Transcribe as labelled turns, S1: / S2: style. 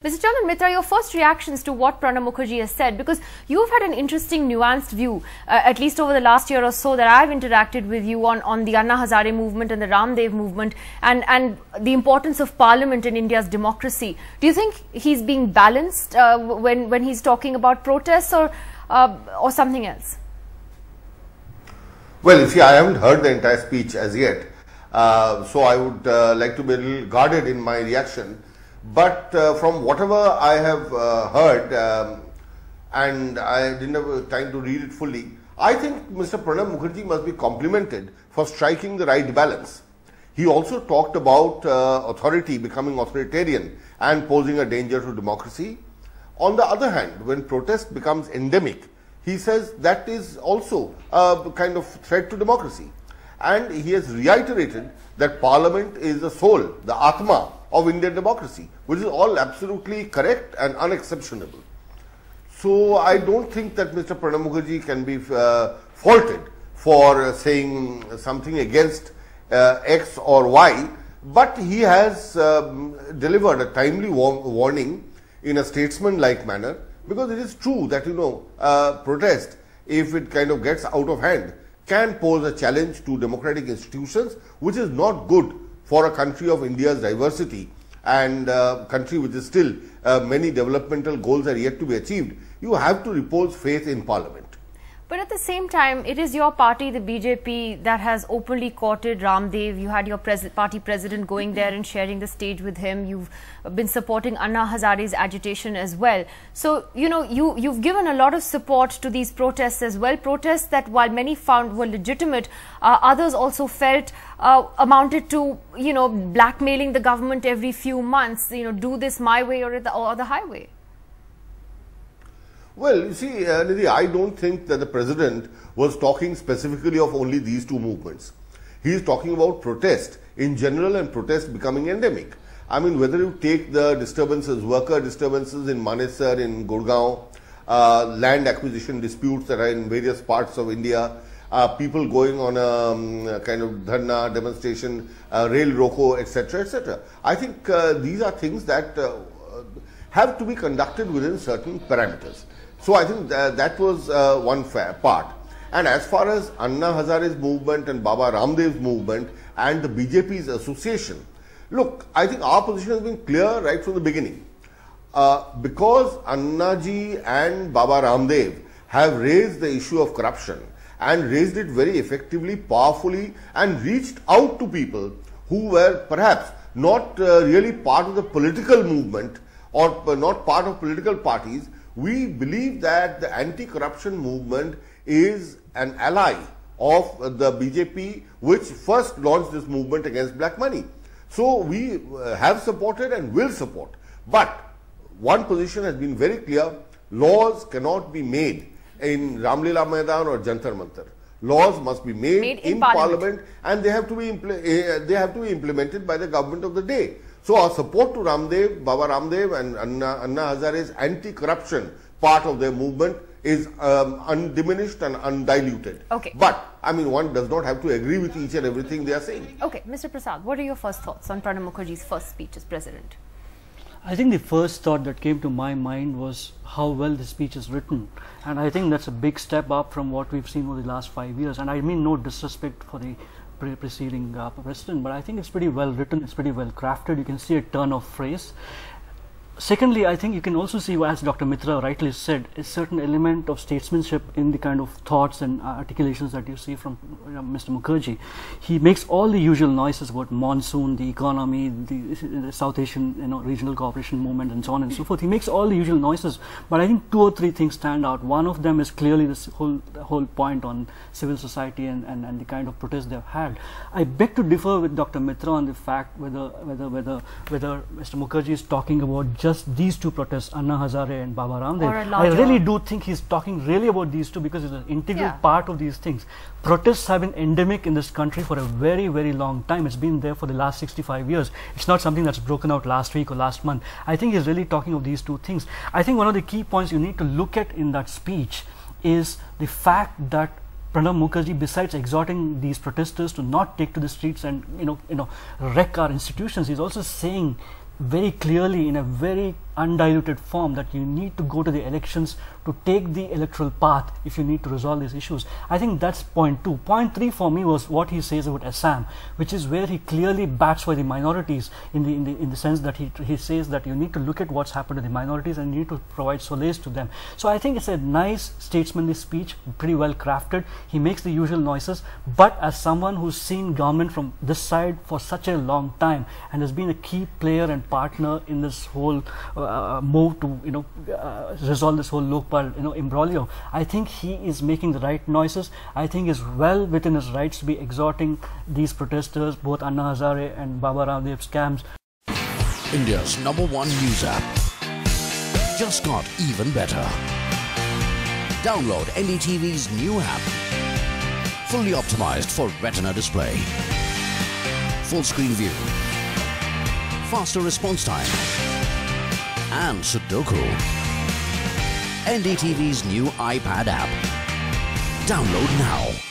S1: Mr. Chandan Mitra, your first reactions to what Pranab Mukherjee has said, because you've had an interesting nuanced view, at least over the last year or so that I've interacted with you on the Anna Hazare movement and the Ramdev movement and the importance of parliament in India's democracy. Do you think he's being balanced when he's talking about protests or something else?
S2: Well, you see, I haven't heard the entire speech as yet, so I would like to be a little guarded in my reaction. But from whatever I have heard, and I didn't have time to read it fully, I think Mr. Pranab Mukherjee must be complimented for striking the right balance. He also talked about authority becoming authoritarian and posing a danger to democracy. On the other hand, when protest becomes endemic, he says that is also a kind of threat to democracy. And he has reiterated that Parliament is the soul, the Atma of Indian democracy, which is all absolutely correct and unexceptionable. So I don't think that Mr. Pranab Mukherjee can be faulted for saying something against X or Y, but he has delivered a timely warning in a statesman-like manner, because it is true that, protest, if it kind of gets out of hand, can pose a challenge to democratic institutions, which is not good for a country of India's diversity and a country which is still many developmental goals are yet to be achieved. You have to repose faith in Parliament.
S1: But at the same time, it is your party, the BJP, that has openly courted Ramdev. You had your party president going there and sharing the stage with him. You've been supporting Anna Hazare's agitation as well. So, you've given a lot of support to these protests as well. Protests that, while many found were legitimate, others also felt amounted to, blackmailing the government every few months. Do this my way or the highway.
S2: Well, you see, Nidhi, I don't think that the president was talking specifically of only these two movements. He is talking about protest in general and protest becoming endemic. I mean, whether you take the disturbances, worker disturbances in Manesar, in Gurgaon, land acquisition disputes that are in various parts of India, people going on a kind of dharna, demonstration, rail roko, etc., etc. I think these are things that have to be conducted within certain parameters. So I think that was one part. And as far as Anna Hazare's movement and Baba Ramdev's movement and the BJP's association, look, I think our position has been clear right from the beginning. Because Anna ji and Baba Ramdev have raised the issue of corruption and raised it very effectively, powerfully, and reached out to people who were perhaps not really part of the political movement or not part of political parties, we believe that the anti-corruption movement is an ally of the BJP, which first launched this movement against black money. So we have supported and will support. But one position has been very clear: laws cannot be made in Ramlila Maidan or Jantar Mantar. Laws must be made in Parliament, and they have to be implemented by the government of the day. So our support to Ramdev, Baba Ramdev and Anna Hazare's anti-corruption part of their movement is undiminished and undiluted.
S1: Okay.
S2: But, I mean, one does not have to agree with each and everything they are saying.
S1: Okay. Mr. Prasad, what are your first thoughts on Pranab Mukherjee's first speech as president?
S3: I think the first thought that came to my mind was how well the speech is written. And I think that's a big step up from what we've seen over the last 5 years. And I mean no disrespect for the preceding president, but I think it's pretty well written, it's pretty well crafted. You can see a turn of phrase. Secondly, I think you can also see, as Dr. Mitra rightly said, a certain element of statesmanship in the kind of thoughts and articulations that you see from Mr. Mukherjee. He makes all the usual noises about monsoon, the economy, the South Asian regional cooperation movement, and so on and so forth. He makes all the usual noises, but I think 2 or 3 things stand out. One of them is clearly this whole point on civil society and the kind of protest they've had. I beg to differ with Dr. Mitra on the fact whether Mr. Mukherjee is talking about just these two protests, Anna Hazare and Baba Ramdev. I really do think he's talking really about these two, because it's an integral part of these things. Protests have been endemic in this country for a very, very long time. It's been there for the last 65 years. It's not something that's broken out last week or last month. I think he's really talking of these two things. I think one of the key points you need to look at in that speech is the fact that Pranab Mukherjee, besides exhorting these protesters to not take to the streets and wreck our institutions, he's also saying very clearly in a very undiluted form that you need to go to the elections to take the electoral path if you need to resolve these issues. I think that's point 2. Point 3 for me was what he says about Assam, which is where he clearly bats for the minorities in the sense that he says that you need to look at what's happened to the minorities and you need to provide solace to them. So I think it's a nice statesmanly speech, pretty well crafted. He makes the usual noises, but as someone who's seen government from this side for such a long time and has been a key player and partner in this whole move to resolve this whole Lokpal imbroglio, I think he is making the right noises. I think is well within his rights to be exhorting these protesters, both Anna Hazare and Baba Ramdev's camps.
S4: India's #1 news app just got even better. Download NDTV's new app, fully optimized for Retina display, full screen view, faster response time, and Sudoku. NDTV's new iPad app. Download now.